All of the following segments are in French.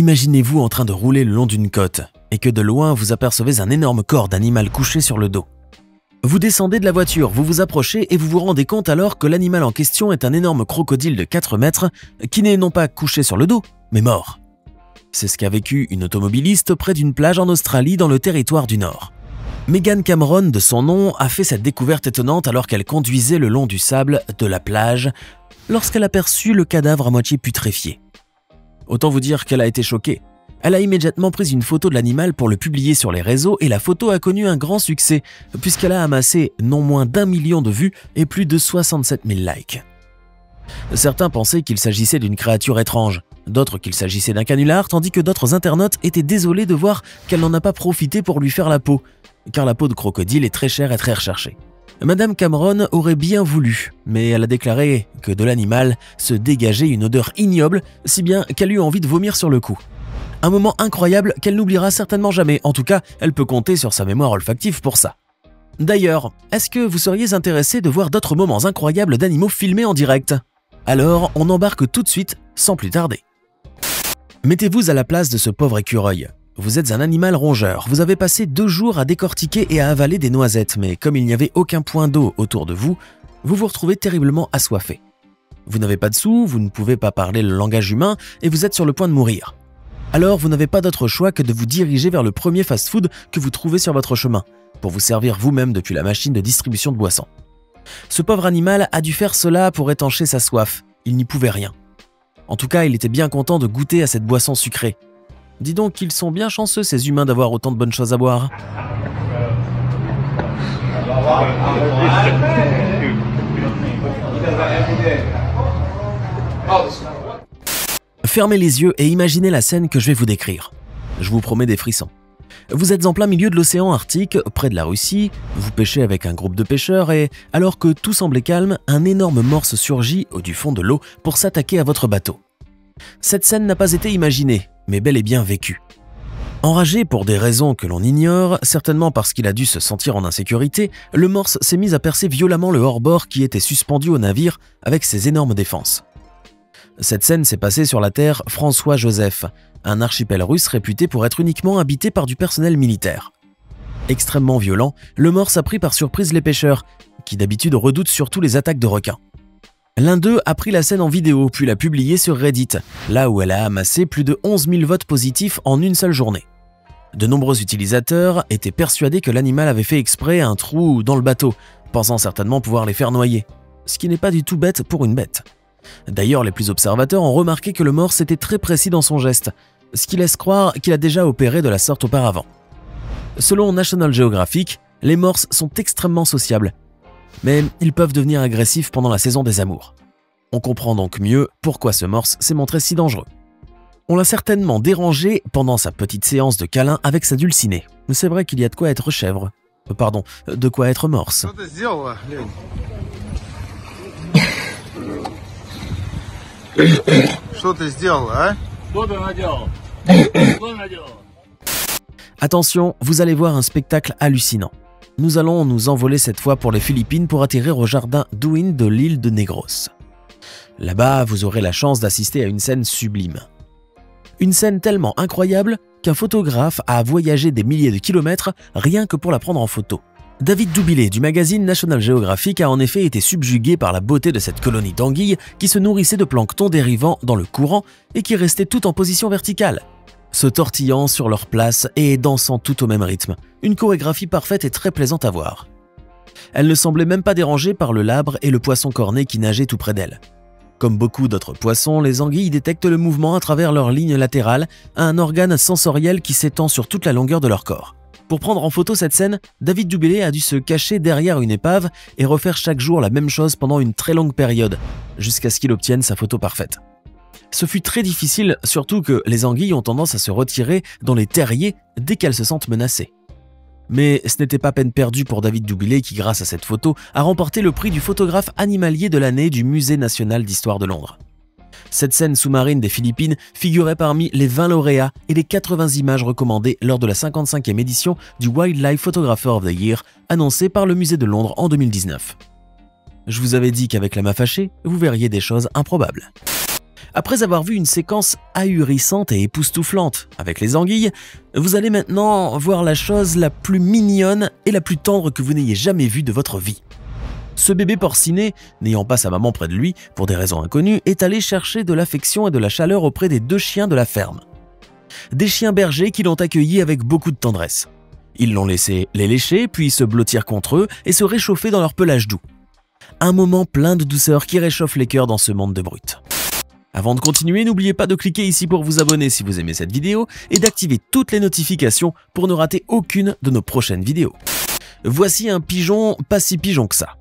Imaginez-vous en train de rouler le long d'une côte et que de loin vous apercevez un énorme corps d'animal couché sur le dos. Vous descendez de la voiture, vous vous approchez et vous vous rendez compte alors que l'animal en question est un énorme crocodile de 4 mètres qui n'est non pas couché sur le dos, mais mort. C'est ce qu'a vécu une automobiliste près d'une plage en Australie dans le territoire du Nord. Megan Cameron, de son nom, a fait cette découverte étonnante alors qu'elle conduisait le long du sable de la plage lorsqu'elle aperçut le cadavre à moitié putréfié. Autant vous dire qu'elle a été choquée. Elle a immédiatement pris une photo de l'animal pour le publier sur les réseaux et la photo a connu un grand succès puisqu'elle a amassé non moins d'1 million de vues et plus de 67 000 likes. Certains pensaient qu'il s'agissait d'une créature étrange, d'autres qu'il s'agissait d'un canular, tandis que d'autres internautes étaient désolés de voir qu'elle n'en a pas profité pour lui faire la peau, car la peau de crocodile est très chère et très recherchée. Madame Cameron aurait bien voulu, mais elle a déclaré que de l'animal se dégageait une odeur ignoble, si bien qu'elle eut envie de vomir sur le coup. Un moment incroyable qu'elle n'oubliera certainement jamais, en tout cas, elle peut compter sur sa mémoire olfactive pour ça. D'ailleurs, est-ce que vous seriez intéressé de voir d'autres moments incroyables d'animaux filmés en direct? Alors, on embarque tout de suite, sans plus tarder. Mettez-vous à la place de ce pauvre écureuil. Vous êtes un animal rongeur, vous avez passé 2 jours à décortiquer et à avaler des noisettes, mais comme il n'y avait aucun point d'eau autour de vous, vous vous retrouvez terriblement assoiffé. Vous n'avez pas de sous, vous ne pouvez pas parler le langage humain et vous êtes sur le point de mourir. Alors vous n'avez pas d'autre choix que de vous diriger vers le premier fast-food que vous trouvez sur votre chemin, pour vous servir vous-même depuis la machine de distribution de boissons. Ce pauvre animal a dû faire cela pour étancher sa soif, il n'y pouvait rien. En tout cas, il était bien content de goûter à cette boisson sucrée. Dis donc qu'ils sont bien chanceux ces humains d'avoir autant de bonnes choses à boire. Fermez les yeux et imaginez la scène que je vais vous décrire. Je vous promets des frissons. Vous êtes en plein milieu de l'océan Arctique, près de la Russie, vous pêchez avec un groupe de pêcheurs et, alors que tout semblait calme, un énorme morse surgit du fond de l'eau pour s'attaquer à votre bateau. Cette scène n'a pas été imaginée, mais bel et bien vécue. Enragé pour des raisons que l'on ignore, certainement parce qu'il a dû se sentir en insécurité, le morse s'est mis à percer violemment le hors-bord qui était suspendu au navire avec ses énormes défenses. Cette scène s'est passée sur la terre François-Joseph, un archipel russe réputé pour être uniquement habité par du personnel militaire. Extrêmement violent, le morse a pris par surprise les pêcheurs, qui d'habitude redoutent surtout les attaques de requins. L'un d'eux a pris la scène en vidéo puis l'a publiée sur Reddit, là où elle a amassé plus de 11 000 votes positifs en une seule journée. De nombreux utilisateurs étaient persuadés que l'animal avait fait exprès un trou dans le bateau, pensant certainement pouvoir les faire noyer, ce qui n'est pas du tout bête pour une bête. D'ailleurs, les plus observateurs ont remarqué que le morse était très précis dans son geste, ce qui laisse croire qu'il a déjà opéré de la sorte auparavant. Selon National Geographic, les morses sont extrêmement sociables, mais ils peuvent devenir agressifs pendant la saison des amours. On comprend donc mieux pourquoi ce morse s'est montré si dangereux. On l'a certainement dérangé pendant sa petite séance de câlin avec sa dulcinée. C'est vrai qu'il y a de quoi être chèvre. Pardon, de quoi être morse. Attention, vous allez voir un spectacle hallucinant. Nous allons nous envoler cette fois pour les Philippines pour atterrir au jardin d'Uin de l'île de Negros. Là-bas, vous aurez la chance d'assister à une scène sublime. Une scène tellement incroyable qu'un photographe a voyagé des milliers de kilomètres rien que pour la prendre en photo. David Doubilet du magazine National Geographic a en effet été subjugué par la beauté de cette colonie d'anguilles qui se nourrissait de plancton dérivant dans le courant et qui restait tout en position verticale, se tortillant sur leur place et dansant tout au même rythme. Une chorégraphie parfaite et très plaisante à voir. Elle ne semblait même pas dérangée par le labre et le poisson corné qui nageait tout près d'elle. Comme beaucoup d'autres poissons, les anguilles détectent le mouvement à travers leur ligne latérale, un organe sensoriel qui s'étend sur toute la longueur de leur corps. Pour prendre en photo cette scène, David Doubilet a dû se cacher derrière une épave et refaire chaque jour la même chose pendant une très longue période, jusqu'à ce qu'il obtienne sa photo parfaite. Ce fut très difficile, surtout que les anguilles ont tendance à se retirer dans les terriers dès qu'elles se sentent menacées. Mais ce n'était pas peine perdue pour David Doubilet qui, grâce à cette photo, a remporté le prix du photographe animalier de l'année du Musée national d'histoire de Londres. Cette scène sous-marine des Philippines figurait parmi les 20 lauréats et les 80 images recommandées lors de la 55e édition du Wildlife Photographer of the Year annoncée par le Musée de Londres en 2019. Je vous avais dit qu'avec la main fâchée, vous verriez des choses improbables. Après avoir vu une séquence ahurissante et époustouflante avec les anguilles, vous allez maintenant voir la chose la plus mignonne et la plus tendre que vous n'ayez jamais vue de votre vie. Ce bébé porciné, n'ayant pas sa maman près de lui pour des raisons inconnues, est allé chercher de l'affection et de la chaleur auprès des 2 chiens de la ferme. Des chiens bergers qui l'ont accueilli avec beaucoup de tendresse. Ils l'ont laissé les lécher, puis se blottir contre eux et se réchauffer dans leur pelage doux. Un moment plein de douceur qui réchauffe les cœurs dans ce monde de brutes. Avant de continuer, n'oubliez pas de cliquer ici pour vous abonner si vous aimez cette vidéo et d'activer toutes les notifications pour ne rater aucune de nos prochaines vidéos. Voici un pigeon pas si pigeon que ça.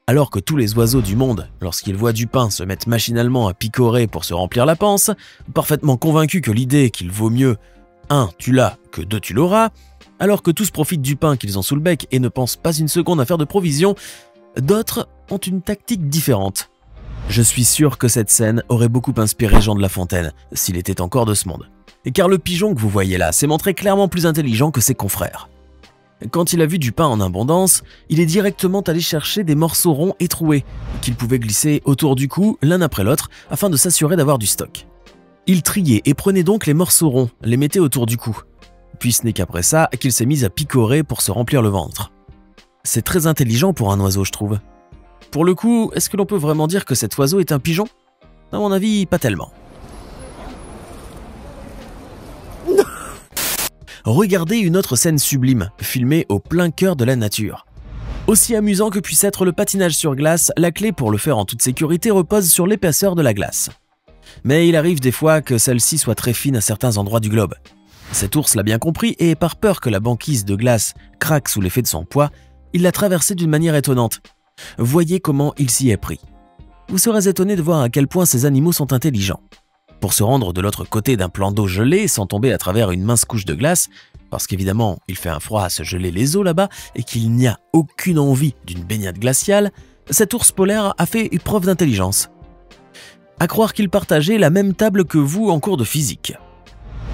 Alors que tous les oiseaux du monde, lorsqu'ils voient du pain, se mettent machinalement à picorer pour se remplir la panse, parfaitement convaincus que l'idée qu'il vaut mieux 1 tu l'as que 2 tu l'auras, alors que tous profitent du pain qu'ils ont sous le bec et ne pensent pas une seconde à faire de provisions, d'autres ont une tactique différente. Je suis sûr que cette scène aurait beaucoup inspiré Jean de La Fontaine, s'il était encore de ce monde. Car le pigeon que vous voyez là s'est montré clairement plus intelligent que ses confrères. Quand il a vu du pain en abondance, il est directement allé chercher des morceaux ronds et troués, qu'il pouvait glisser autour du cou l'un après l'autre afin de s'assurer d'avoir du stock. Il triait et prenait donc les morceaux ronds, les mettait autour du cou. Puis ce n'est qu'après ça qu'il s'est mis à picorer pour se remplir le ventre. C'est très intelligent pour un oiseau, je trouve. Pour le coup, est-ce que l'on peut vraiment dire que cet oiseau est un pigeon? À mon avis, pas tellement. Regardez une autre scène sublime, filmée au plein cœur de la nature. Aussi amusant que puisse être le patinage sur glace, la clé pour le faire en toute sécurité repose sur l'épaisseur de la glace. Mais il arrive des fois que celle-ci soit très fine à certains endroits du globe. Cet ours l'a bien compris et par peur que la banquise de glace craque sous l'effet de son poids, il l'a traversée d'une manière étonnante. Voyez comment il s'y est pris. Vous serez étonné de voir à quel point ces animaux sont intelligents. Pour se rendre de l'autre côté d'un plan d'eau gelé sans tomber à travers une mince couche de glace, parce qu'évidemment il fait un froid à se geler les os là-bas et qu'il n'y a aucune envie d'une baignade glaciale, cet ours polaire a fait preuve d'intelligence. À croire qu'il partageait la même table que vous en cours de physique.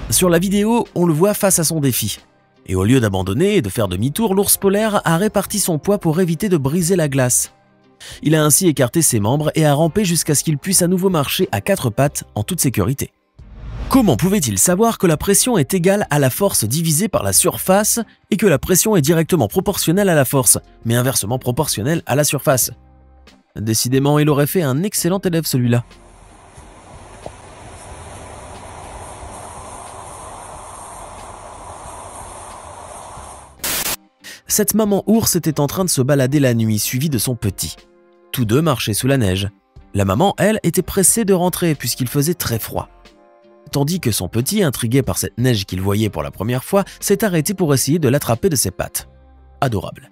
Sur la vidéo, on le voit face à son défi. Et au lieu d'abandonner et de faire demi-tour, l'ours polaire a réparti son poids pour éviter de briser la glace. Il a ainsi écarté ses membres et a rampé jusqu'à ce qu'il puisse à nouveau marcher à 4 pattes en toute sécurité. Comment pouvait-il savoir que la pression est égale à la force divisée par la surface et que la pression est directement proportionnelle à la force, mais inversement proportionnelle à la surface? Décidément, il aurait fait un excellent élève celui-là. Cette maman ours était en train de se balader la nuit, suivie de son petit. Tous deux marchaient sous la neige. La maman, elle, était pressée de rentrer puisqu'il faisait très froid. Tandis que son petit, intrigué par cette neige qu'il voyait pour la première fois, s'est arrêté pour essayer de l'attraper de ses pattes. Adorable.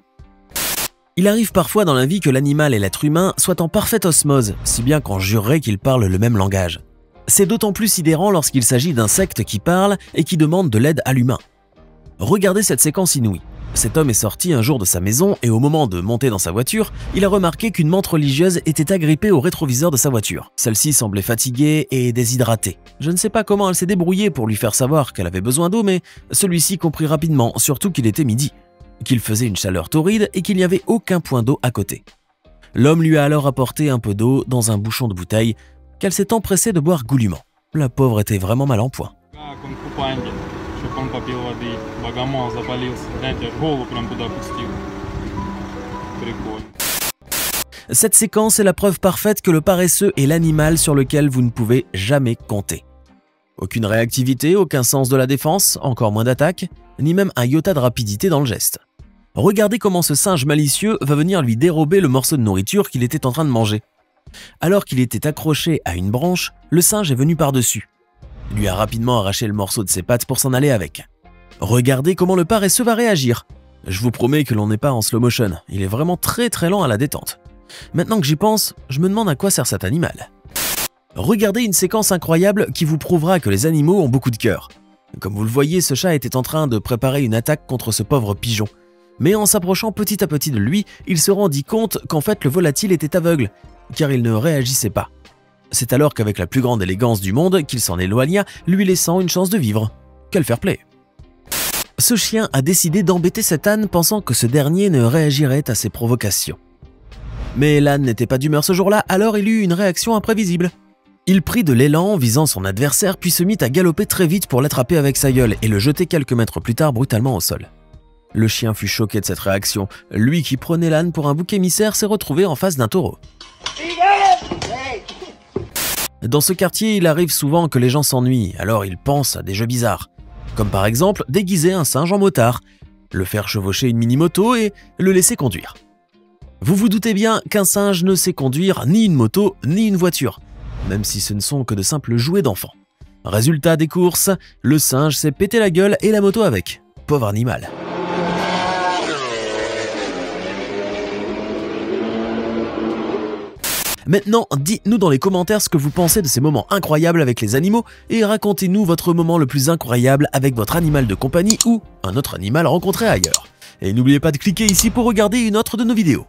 Il arrive parfois dans la vie que l'animal et l'être humain soient en parfaite osmose, si bien qu'on jurerait qu'ils parlent le même langage. C'est d'autant plus sidérant lorsqu'il s'agit d'insectes qui parlent et qui demandent de l'aide à l'humain. Regardez cette séquence inouïe. Cet homme est sorti un jour de sa maison et au moment de monter dans sa voiture, il a remarqué qu'une menthe religieuse était agrippée au rétroviseur de sa voiture. Celle-ci semblait fatiguée et déshydratée. Je ne sais pas comment elle s'est débrouillée pour lui faire savoir qu'elle avait besoin d'eau, mais celui-ci comprit rapidement, surtout qu'il était midi, qu'il faisait une chaleur torride et qu'il n'y avait aucun point d'eau à côté. L'homme lui a alors apporté un peu d'eau dans un bouchon de bouteille qu'elle s'est empressée de boire goulûment. La pauvre était vraiment mal en point. Он попил воды, богомол запалился, знаете, голову прям туда пустил. Прикольно. Cette séquence est la preuve parfaite que le paresseux est l'animal sur lequel vous ne pouvez jamais compter. Aucune réactivité, aucun sens de la défense, encore moins d'attaque, ni même un iota de rapidité dans le geste. Regardez comment ce singe malicieux va venir lui dérober le morceau de nourriture qu'il était en train de manger. Alors qu'il était accroché à une branche, le singe est venu par-dessus. Il lui a rapidement arraché le morceau de ses pattes pour s'en aller avec. Regardez comment le paresseux va réagir. Je vous promets que l'on n'est pas en slow motion, il est vraiment très lent à la détente. Maintenant que j'y pense, je me demande à quoi sert cet animal. Regardez une séquence incroyable qui vous prouvera que les animaux ont beaucoup de cœur. Comme vous le voyez, ce chat était en train de préparer une attaque contre ce pauvre pigeon. Mais en s'approchant petit à petit de lui, il se rendit compte qu'en fait le volatile était aveugle, car il ne réagissait pas. C'est alors qu'avec la plus grande élégance du monde qu'il s'en éloigna, lui laissant une chance de vivre. Quel fair play! Ce chien a décidé d'embêter cet âne pensant que ce dernier ne réagirait à ses provocations. Mais l'âne n'était pas d'humeur ce jour-là, alors il eut une réaction imprévisible. Il prit de l'élan en visant son adversaire puis se mit à galoper très vite pour l'attraper avec sa gueule et le jeter quelques mètres plus tard brutalement au sol. Le chien fut choqué de cette réaction. Lui qui prenait l'âne pour un bouc émissaire s'est retrouvé en face d'un taureau. Dans ce quartier, il arrive souvent que les gens s'ennuient, alors ils pensent à des jeux bizarres. Comme par exemple déguiser un singe en motard, le faire chevaucher une mini-moto et le laisser conduire. Vous vous doutez bien qu'un singe ne sait conduire ni une moto ni une voiture, même si ce ne sont que de simples jouets d'enfants. Résultat des courses, le singe s'est pété la gueule et la moto avec. Pauvre animal. Maintenant, dites-nous dans les commentaires ce que vous pensez de ces moments incroyables avec les animaux et racontez-nous votre moment le plus incroyable avec votre animal de compagnie ou un autre animal rencontré ailleurs. Et n'oubliez pas de cliquer ici pour regarder une autre de nos vidéos.